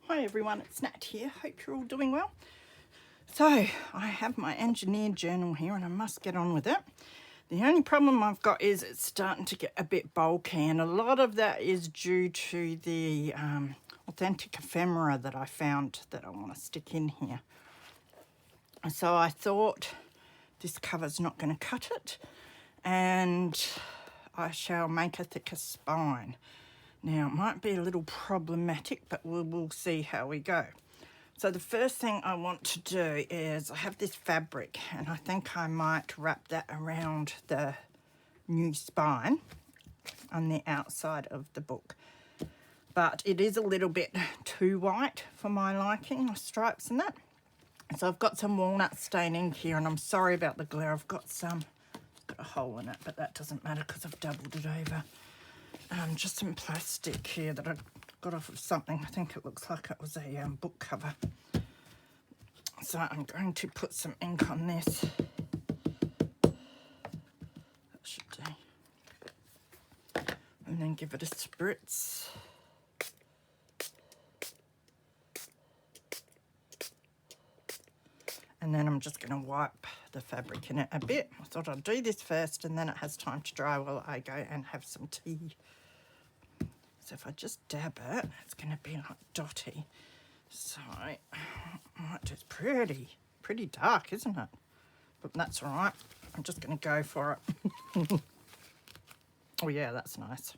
Hi everyone, it's Nat here. Hope you're all doing well. So, I have my engineered journal here and I must get on with it. The only problem I've got is it's starting to get a bit bulky, and a lot of that is due to the authentic ephemera that I found that I want to stick in here. So I thought this cover's not going to cut it, and I shall make a thicker spine. Now, it might be a little problematic, but we'll see how we go. So the first thing I want to do is, I have this fabric, and I think I might wrap that around the new spine on the outside of the book. But it is a little bit too white for my liking, the stripes and that. So I've got some Walnut Stain ink here, and I'm sorry about the glare. I've got a hole in it, but that doesn't matter because I've doubled it over. Just some plastic here that I got off of something. I think it looks like it was a book cover. So I'm going to put some ink on this. That should do. And then give it a spritz. And then I'm just going to wipe the fabric in it a bit. I thought I'd do this first, and then it has time to dry while I go and have some tea. So if I just dab it, it's going to be like dotty. So it's pretty dark, isn't it? But that's all right. I'm just going to go for it. Oh yeah, that's nice.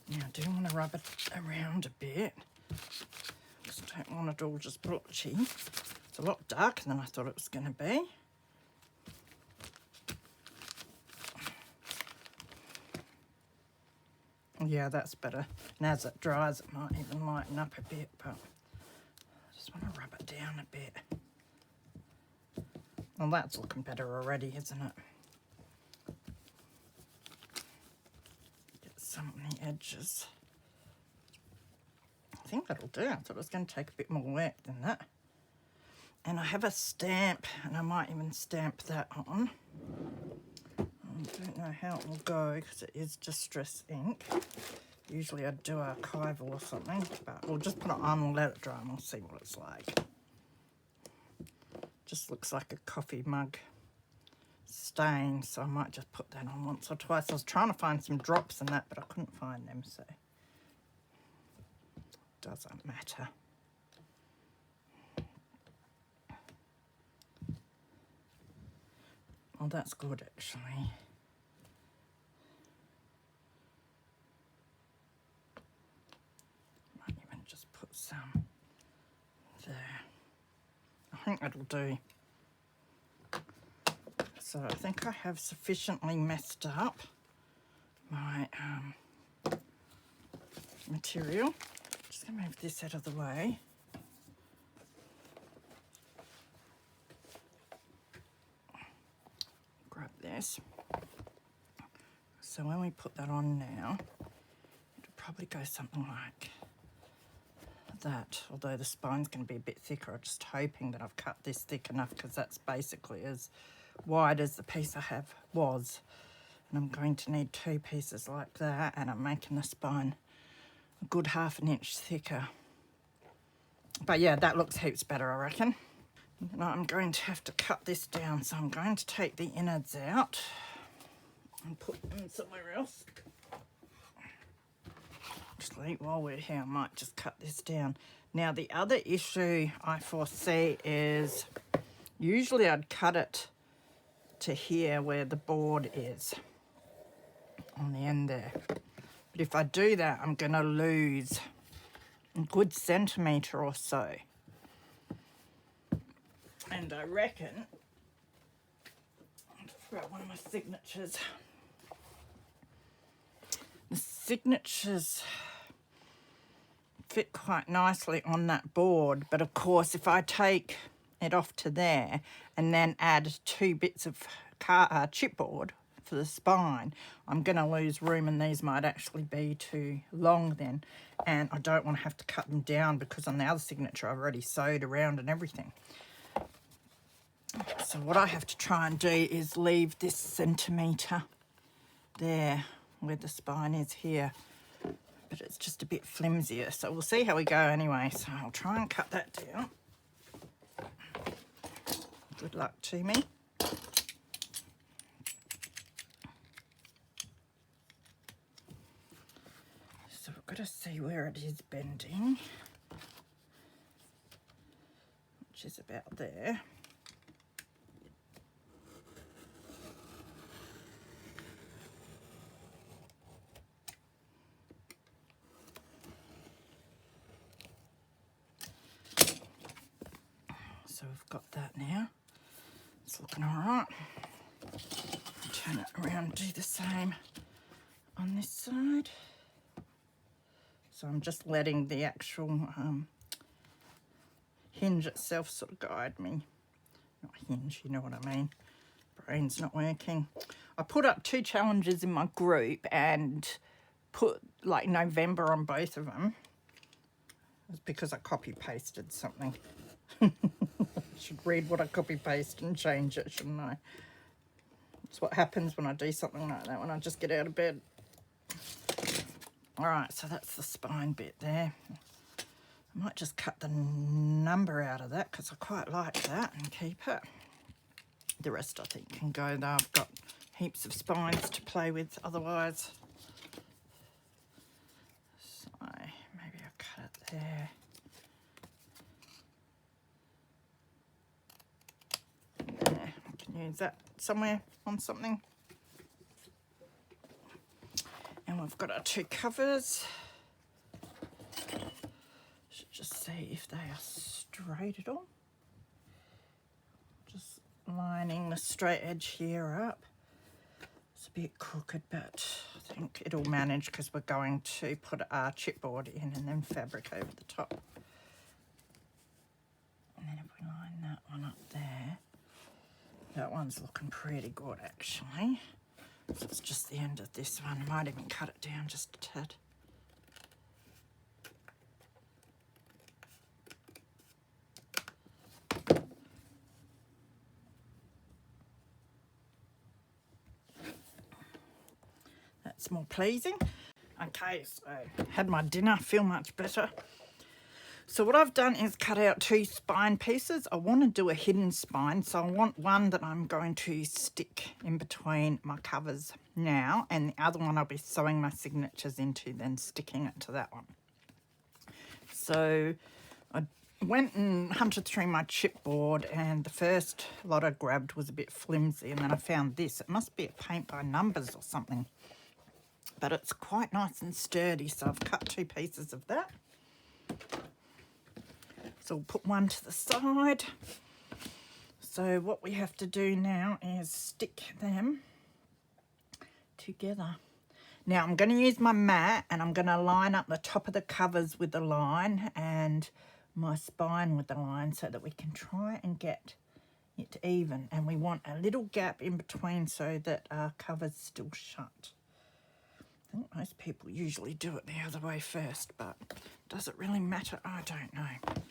Now I do want to rub it around a bit. Just don't want it all just blotchy. It's a lot darker than I thought it was going to be. Yeah, that's better. And as it dries, it might even lighten up a bit, but I just want to rub it down a bit. Well, that's looking better already, isn't it? Get some on the edges. I think that'll do. I thought it was going to take a bit more work than that. And I have a stamp, and I might even stamp that on. I don't know how it will go because it is distress ink. Usually I'd do archival or something, but we'll just put it on and let it dry and we'll see what it's like. Just looks like a coffee mug stain, so I might just put that on once or twice. I was trying to find some drops in that, but I couldn't find them, so doesn't matter. Well, that's good actually. Might even just put some there. I think that'll do. So I think I have sufficiently messed up my material. Just gonna move this out of the way. Grab this. So when we put that on now, it'll probably go something like that, although the spine's going to be a bit thicker. I'm just hoping that I've cut this thick enough, because that's basically as wide as the piece I have was. And I'm going to need two pieces like that, and I'm making the spine a good ½ inch thicker. But yeah, that looks heaps better, I reckon. And I'm going to have to cut this down, so I'm going to take the innards out and put them somewhere else. Actually, while we're here, I might just cut this down. Now, the other issue I foresee is, usually I'd cut it to here where the board is, on the end there. But if I do that, I'm going to lose a good centimetre or so. And I reckon, I forgot one of my signatures. The signatures fit quite nicely on that board, but of course if I take it off to there and then add 2 bits of chipboard for the spine, I'm going to lose room, and these might actually be too long then, and I don't want to have to cut them down because on the other signature I've already sewed around and everything. So what I have to try and do is leave this centimetre there where the spine is here, but it's just a bit flimsier, so we'll see how we go anyway. So I'll try and cut that down. Good luck to me. So we've got to see where it is bending, which is about there. So we've got that now. It's looking all right. Turn it around, do the same on this side. So I'm just letting the actual hinge itself sort of guide me. Not hinge, you know what I mean. Brain's not working. I put up 2 challenges in my group and put like November on both of them. It's because I copy pasted something. I should read what I copy paste and change it, shouldn't I? That's what happens when I do something like that, when I just get out of bed. All right, so that's the spine bit there. I might just cut the number out of that because I quite like that and keep it. The rest I think can go though. I've got heaps of spines to play with otherwise. So maybe I'll cut it there. There, I can use that somewhere on something. And we've got our 2 covers. Should just see if they are straight at all. Just lining the straight edge here up. It's a bit crooked, but I think it'll manage because we're going to put our chipboard in and then fabric over the top. And then if we line that one up there, that one's looking pretty good actually. So it's just the end of this one. I might even cut it down just a tad. That's more pleasing. Okay, so had my dinner, feel much better. So what I've done is cut out 2 spine pieces. I want to do a hidden spine, so I want one that I'm going to stick in between my covers now, and the other one I'll be sewing my signatures into, then sticking it to that one. So I went and hunted through my chipboard, and the first lot I grabbed was a bit flimsy, and then I found this. It must be a paint by numbers or something, but it's quite nice and sturdy, so I've cut 2 pieces of that. So we'll put one to the side. So what we have to do now is stick them together. Now I'm going to use my mat and I'm going to line up the top of the covers with the line and my spine with the line so that we can try and get it even. And we want a little gap in between so that our cover's still shut. I think most people usually do it the other way first, but does it really matter? I don't know.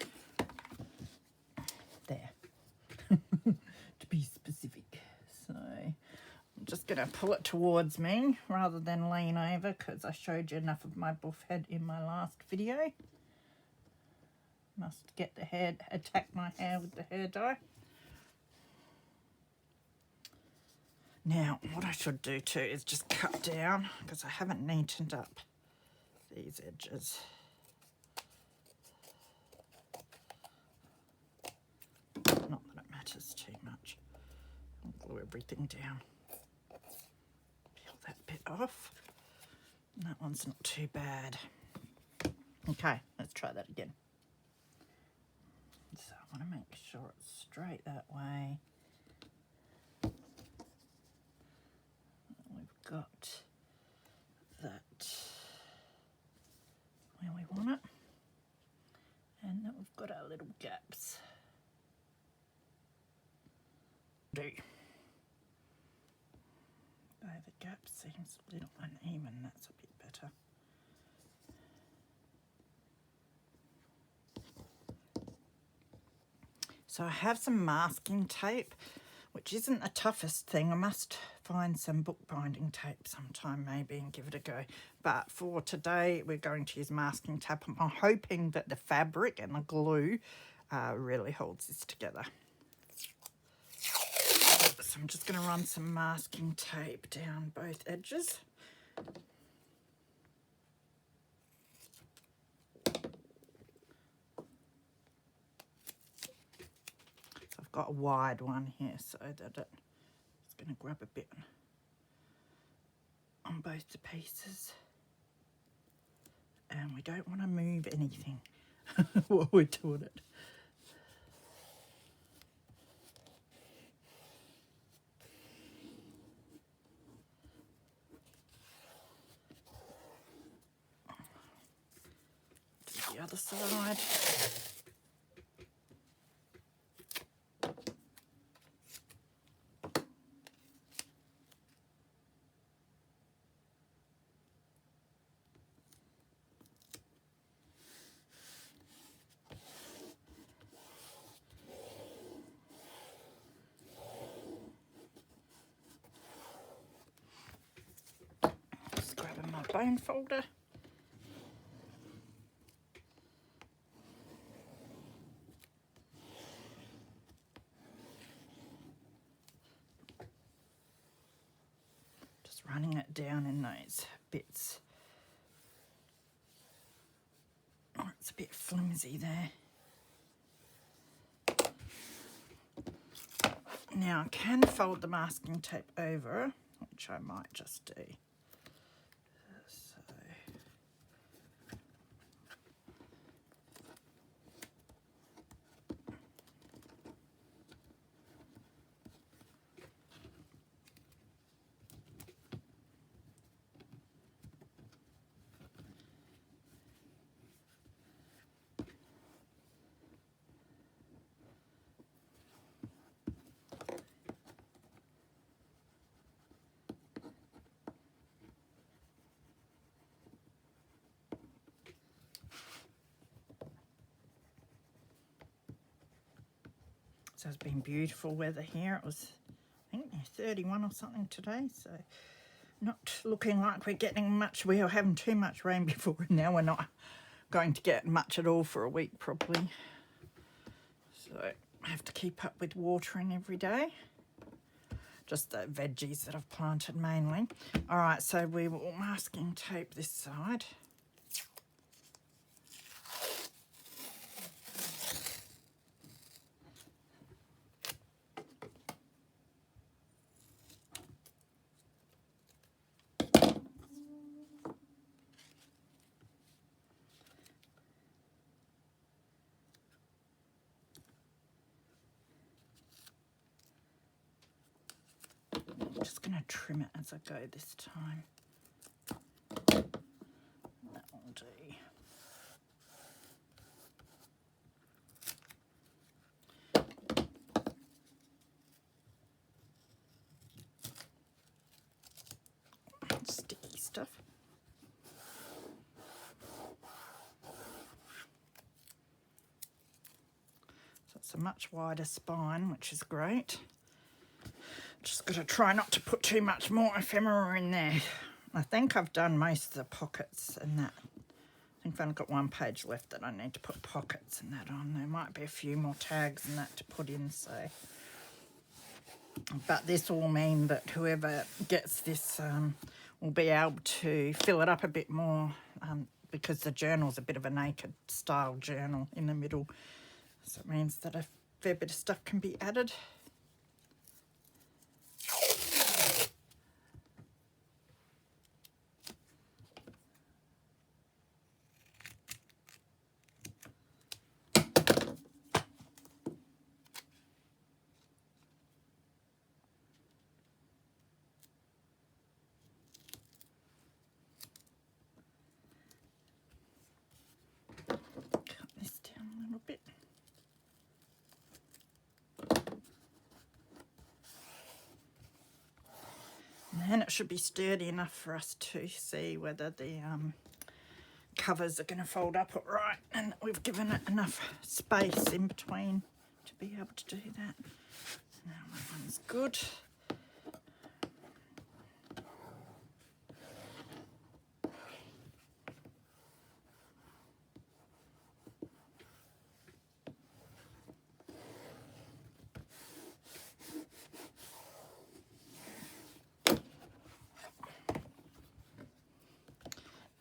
There, to be specific. So I'm just going to pull it towards me rather than lean over because I showed you enough of my buff head in my last video. Must get the hair, attack my hair with the hair dye. Now what I should do too is just cut down because I haven't neatened up these edges. Not that it matters too much. I'll glue everything down. Peel that bit off. And that one's not too bad. Okay, let's try that again. So I want to make sure it's straight that way. We've got that where we want it. And then we've got our little gaps. Do. Though the gap seems a little uneven, that's a bit better. So I have some masking tape. which isn't the toughest thing. I must find some bookbinding tape sometime maybe and give it a go. But for today, we're going to use masking tape. I'm hoping that the fabric and the glue really holds this together. So I'm just going to run some masking tape down both edges. I've got a wide one here so that it's going to grab a bit on both the pieces. And we don't want to move anything while we're doing it. To the other side. Grabbing my bone folder. Just running it down in those bits. Oh, it's a bit flimsy there. Now I can fold the masking tape over, which I might just do. So it's been beautiful weather here. It was, I think, 31 or something today. So not looking like we're getting much. We were having too much rain before, and now we're not going to get much at all for a week probably. So I have to keep up with watering every day. Just the veggies that I've planted mainly. All right, so we will masking tape this side. I'm just going to trim it as I go this time. That will do. Sticky stuff. So it's a much wider spine, which is great. Just got to try not to put too much more ephemera in there. I think I've done most of the pockets and that. I think I've only got one page left that I need to put pockets and that on. There might be a few more tags and that to put in, so. But this will mean that whoever gets this will be able to fill it up a bit more because the journal's a bit of a naked style journal in the middle. So it means that a fair bit of stuff can be added. And it should be sturdy enough for us to see whether the covers are going to fold up all right, and we've given it enough space in between to be able to do that. Now that one's good.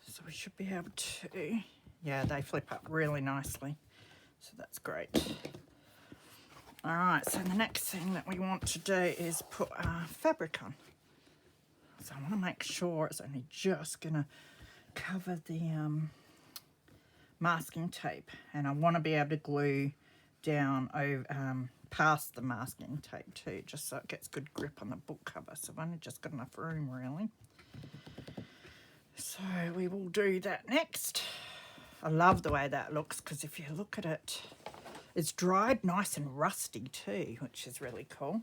So we should be able to, yeah, they flip up really nicely. So that's great. All right, so the next thing that we want to do is put our fabric on. So I want to make sure it's only just going to cover the masking tape, and I want to be able to glue down over, past the masking tape too, just so it gets good grip on the book cover. So I've only just got enough room really. So we will do that next. I love the way that looks, because if you look at it, it's dried nice and rusty too, which is really cool.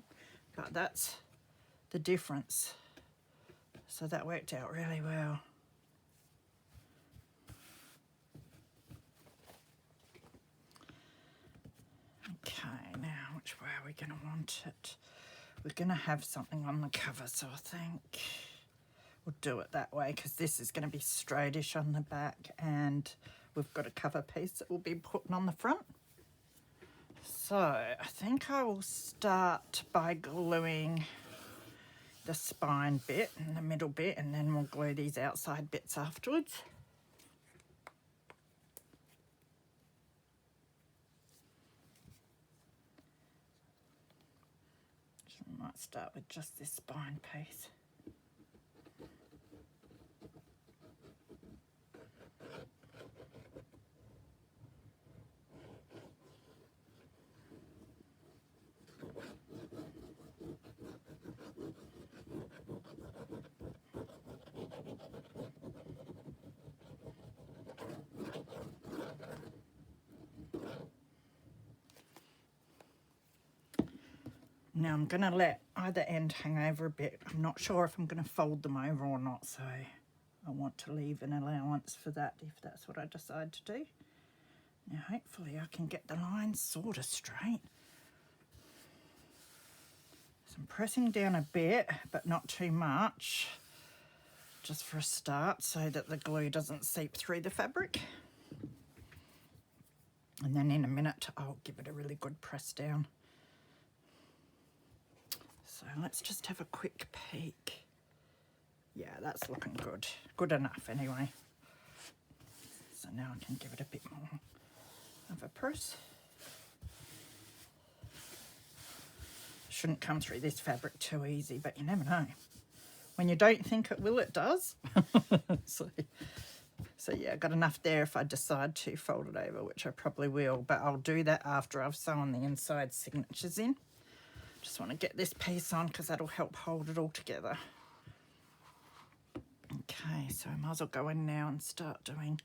But that's the difference. So that worked out really well. Okay, now which way are we going to want it? We're going to have something on the cover, so I think we'll do it that way, because this is going to be straightish on the back, and we've got a cover piece that we'll be putting on the front. So I think I will start by gluing the spine bit and the middle bit, and then we'll glue these outside bits afterwards. So I might start with just this spine piece. Now I'm going to let either end hang over a bit. I'm not sure if I'm going to fold them over or not, so I want to leave an allowance for that if that's what I decide to do. Now hopefully I can get the lines sort of straight. So I'm pressing down a bit, but not too much, just for a start, so that the glue doesn't seep through the fabric. And then in a minute I'll give it a really good press down. So let's just have a quick peek. Yeah, that's looking good. Good enough anyway. So now I can give it a bit more of a press. Shouldn't come through this fabric too easy, but you never know. When you don't think it will, it does. So yeah, I got enough there if I decide to fold it over, which I probably will, but I'll do that after I've sewn the inside signatures in. Just want to get this piece on because that'll help hold it all together. Okay, so I might as well go in now and start doing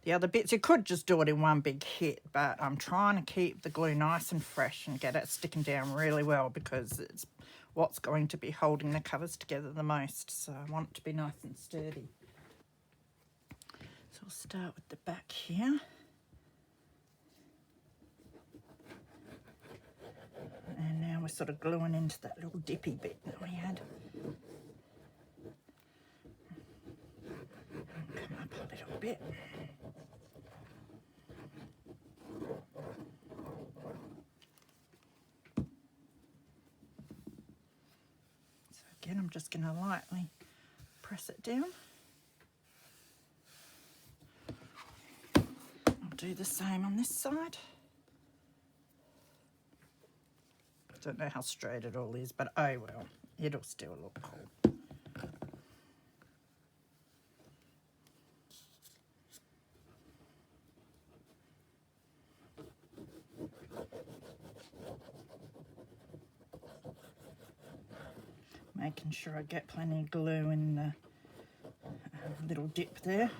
the other bits. You could just do it in one big hit, but I'm trying to keep the glue nice and fresh and get it sticking down really well, because it's what's going to be holding the covers together the most. So I want it to be nice and sturdy. So I'll start with the back here. And now we're sort of gluing into that little dippy bit that we had. Come up a little bit. So again, I'm just going to lightly press it down. I'll do the same on this side. Don't know how straight it all is, but oh well, it'll still look cool. Making sure I get plenty of glue in the little dip there.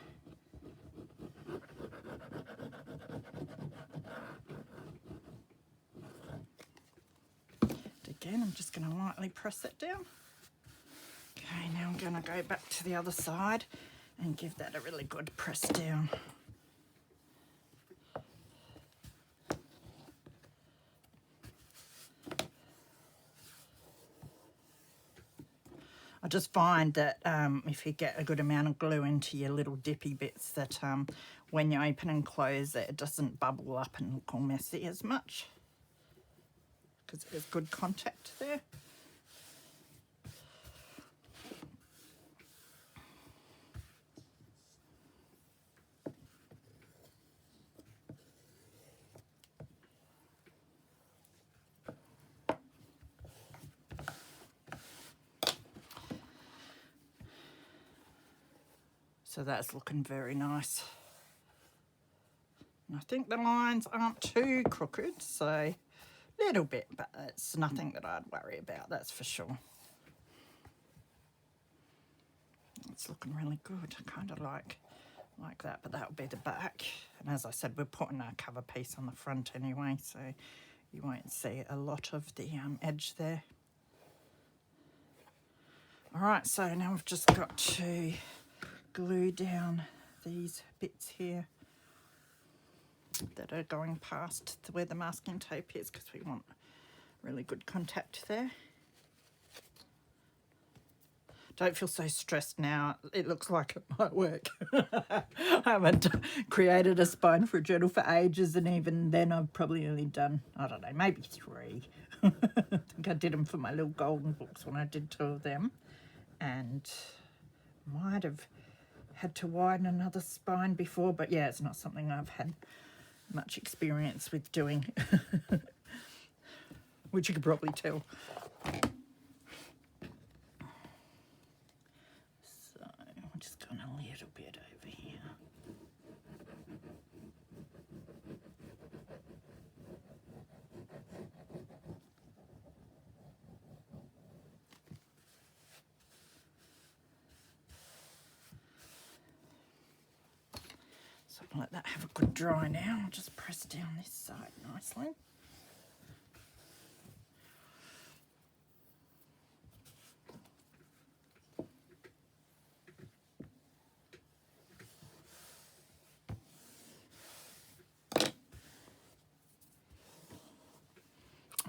Again, I'm just going to lightly press it down. Okay, now I'm going to go back to the other side and give that a really good press down. I just find that if you get a good amount of glue into your little dippy bits, that when you open and close it doesn't bubble up and look all messy as much, because there's good contact there. So that's looking very nice. And I think the lines aren't too crooked, so a little bit, but it's nothing that I'd worry about, that's for sure. It's looking really good. I kind of like that, but that'll be the back. And as I said, we're putting our cover piece on the front anyway, so you won't see a lot of the edge there. All right, so now we've just got to glue down these bits here that are going past where the masking tape is, because we want really good contact there. Don't feel so stressed now. It looks like it might work. I haven't created a spine for a journal for ages, and even then I've probably only done, I don't know, maybe 3. I think I did them for my little golden books when I did 2 of them, and might have had to widen another spine before, but yeah, it's not something I've had much experience with doing, which you could probably tell. So I'm just going a little bit over here. So I'll let that have a good dry now. I'll just press down this side nicely.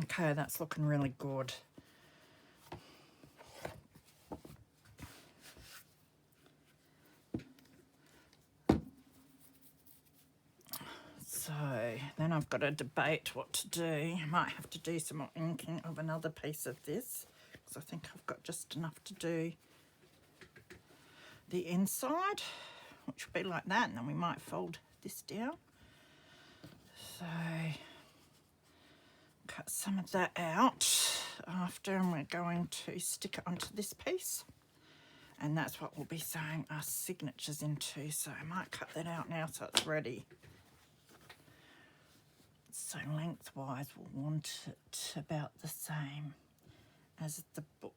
Okay, that's looking really good. So then I've got to debate what to do. I might have to do some more inking of another piece of this, because I think I've got just enough to do the inside, which will be like that, and then we might fold this down. So cut some of that out after, and we're going to stick it onto this piece, and that's what we'll be sewing our signatures into. So I might cut that out now so it's ready. So lengthwise we'll want it about the same as the book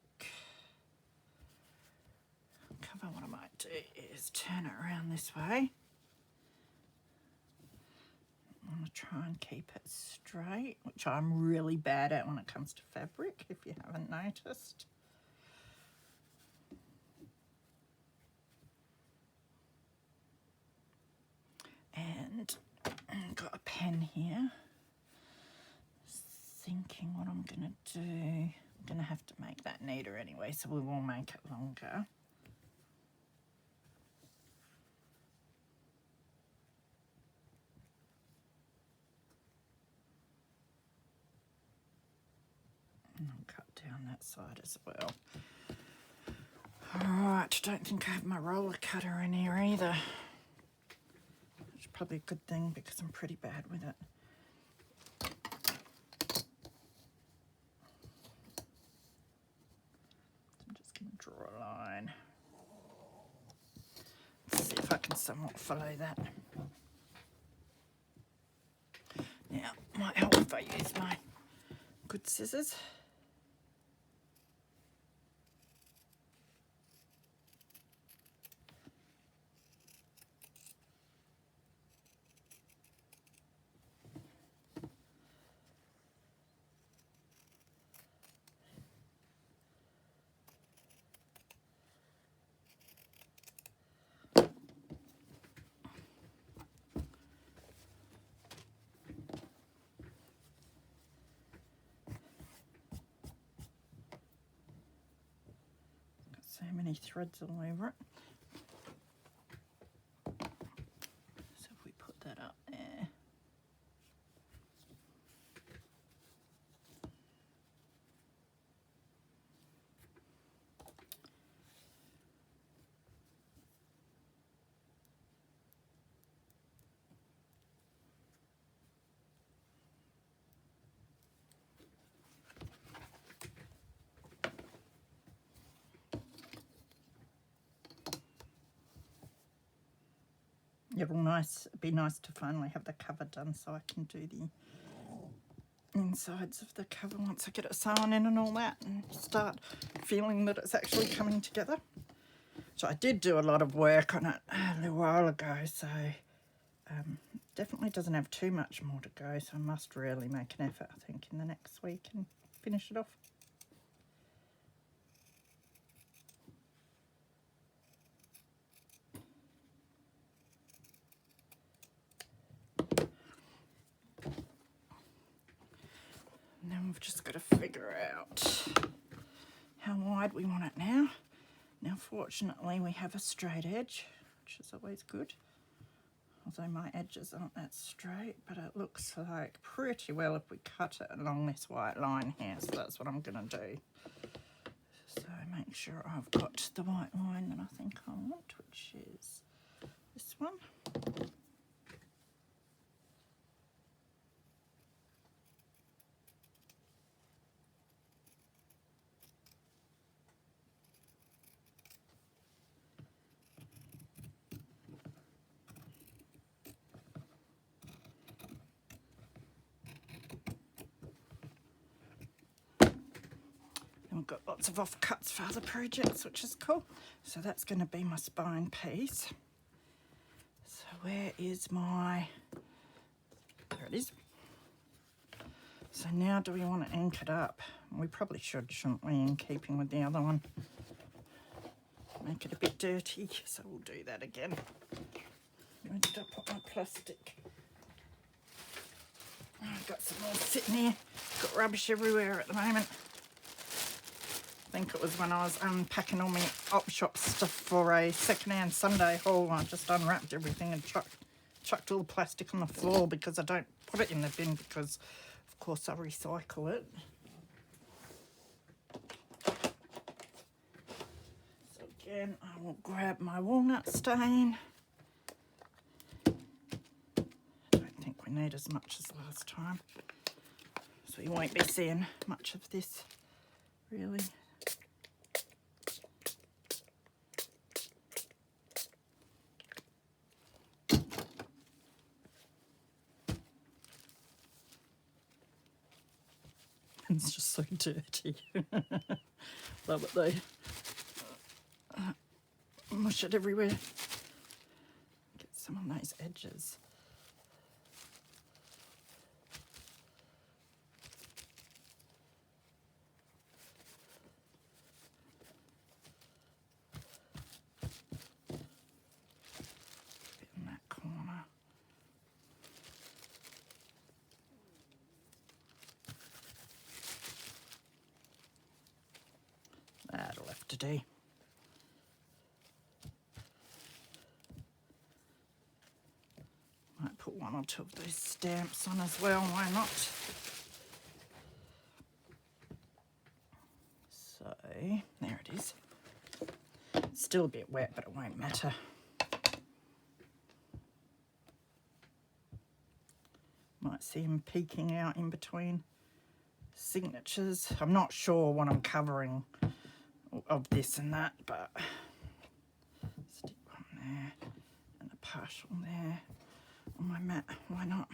cover. What I might do is turn it around this way. I'm going to try and keep it straight, which I'm really bad at when it comes to fabric, if you haven't noticed. And I've got a pen here. Thinking what I'm going to do. I'm going to have to make that neater anyway, so we will make it longer. And I'll cut down that side as well. Alright, I don't think I have my roller cutter in here either. Which is probably a good thing because I'm pretty bad with it. Draw a line. Let's see if I can somewhat follow that. Now, might help if I use my good scissors. So many threads all over it. So if we put that up there. It'd be nice to finally have the cover done so I can do the insides of the cover once I get it sewn in and all that and start feeling that it's actually coming together. So I did do a lot of work on it a little while ago, so definitely doesn't have too much more to go, so I must really make an effort, I think, in the next week and finish it off. And then we've just got to figure out how wide we want it now. Now, fortunately, we have a straight edge, which is always good. Although my edges aren't that straight, but it looks like pretty well if we cut it along this white line here. So that's what I'm going to do. So make sure I've got the white line that I think I want, which is this one. We've got lots of offcuts for other projects, which is cool. So that's going to be my spine piece. So where is my... There it is. So now do we want to ink it up? We probably should, shouldn't we, in keeping with the other one. Make it a bit dirty, so we'll do that again. Where did I put my plastic? Oh, I've got some more sitting here. Got rubbish everywhere at the moment. I think it was when I was unpacking all my op shop stuff for a second-hand Sunday haul. I just unwrapped everything and chucked all the plastic on the floor because I don't put it in the bin because, of course, I recycle it. So again, I will grab my walnut stain. I don't think we need as much as last time. So you won't be seeing much of this, really. It's just so dirty. Love it though. Mush it everywhere. Get some on those edges. Bit in that corner. That'll have to do. Might put one or two of those stamps on as well, why not? So, there it is. It's still a bit wet, but it won't matter. Might see him peeking out in between signatures. I'm not sure what I'm covering of this and that, but stick one there and a partial there on my mat, why not?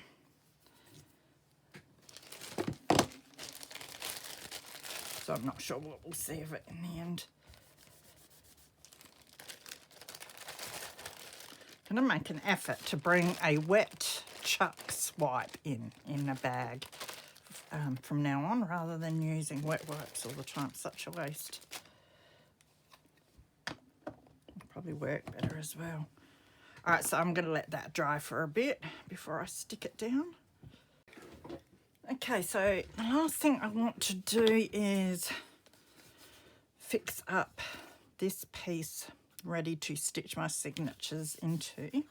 So I'm not sure what we'll see of it in the end. I'm going to make an effort to bring a wet chuck swipe in a bag from now on, rather than using wet wipes all the time. Such a waste. Probably work better as well. All right, so I'm going to let that dry for a bit before I stick it down. Okay, so the last thing I want to do is fix up this piece ready to stitch my signatures into.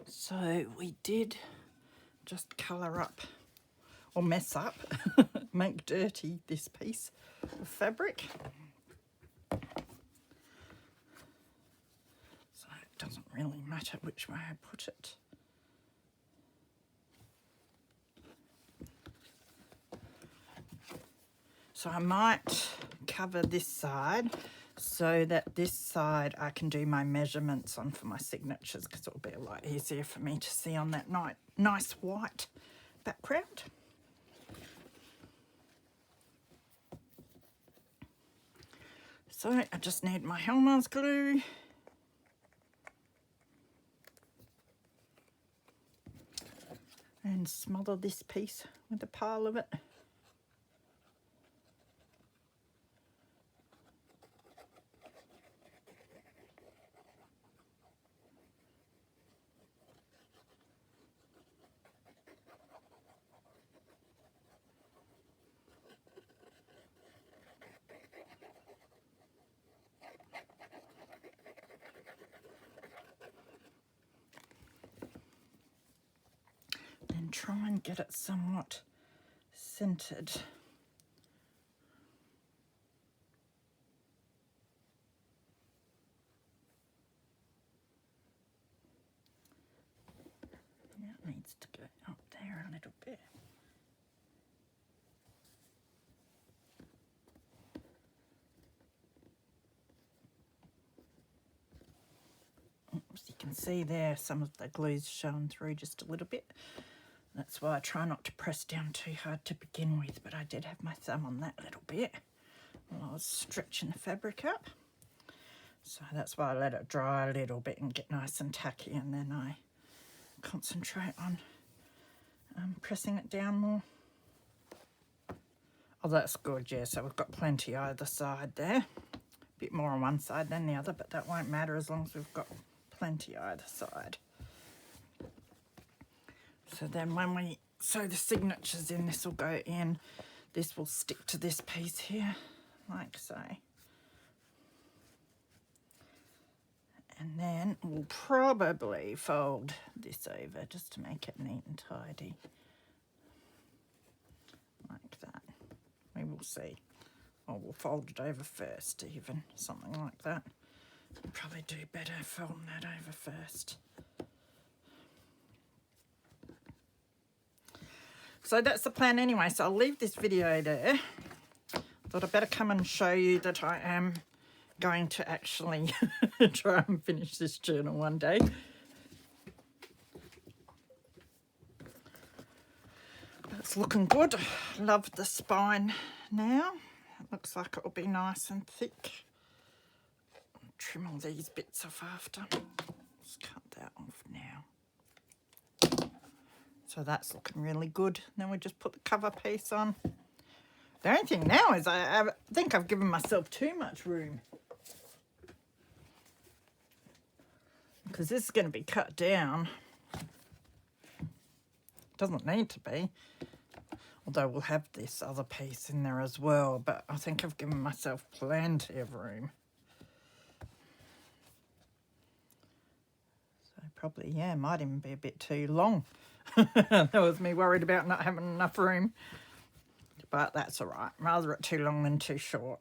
So we did just colour up, or mess up, make dirty this piece of fabric. So it doesn't really matter which way I put it. So I might cover this side so that this side I can do my measurements on for my signatures, because it'll be a lot easier for me to see on that nice white background. So I just need my Hellmann's glue. And smother this piece with a pile of it. And try and get it somewhat centered. Yeah, it needs to go up there a little bit. As you can see there, some of the glue's showing through just a little bit. That's why I try not to press down too hard to begin with, but I did have my thumb on that little bit while I was stretching the fabric up. So that's why I let it dry a little bit and get nice and tacky, and then I concentrate on pressing it down more. Oh, that's good, yeah, so we've got plenty either side there. A bit more on one side than the other, but that won't matter as long as we've got plenty either side. So then when we sew the signatures in, this will go in. This will stick to this piece here, like so. And then we'll probably fold this over just to make it neat and tidy. Like that. We will see. Or we'll fold it over first even, something like that. I'll probably do better folding that over first. So that's the plan anyway, so I'll leave this video there. Thought I'd better come and show you that I am going to actually try and finish this journal one day. It's looking good. Love the spine now. It looks like it'll be nice and thick. I'll trim all these bits off after. Just cut that off now. So that's looking really good. Then we just put the cover piece on. The only thing now is I think I've given myself too much room, because this is going to be cut down. Doesn't need to be, although we'll have this other piece in there as well, but I think I've given myself plenty of room. So probably, yeah, might even be a bit too long. That was me worried about not having enough room, but that's all right. Rather it too long than too short.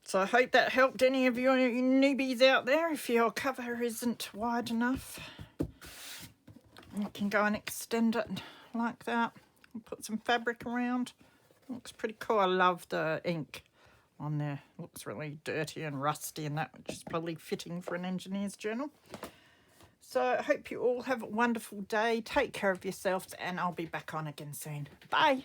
So I hope that helped any of you newbies out there. If your cover isn't wide enough, you can go and extend it like that and put some fabric around. Looks pretty cool. I love the ink on there. Looks really dirty and rusty and that, which is probably fitting for an engineer's journal. So I hope you all have a wonderful day. Take care of yourselves, and I'll be back on again soon. Bye.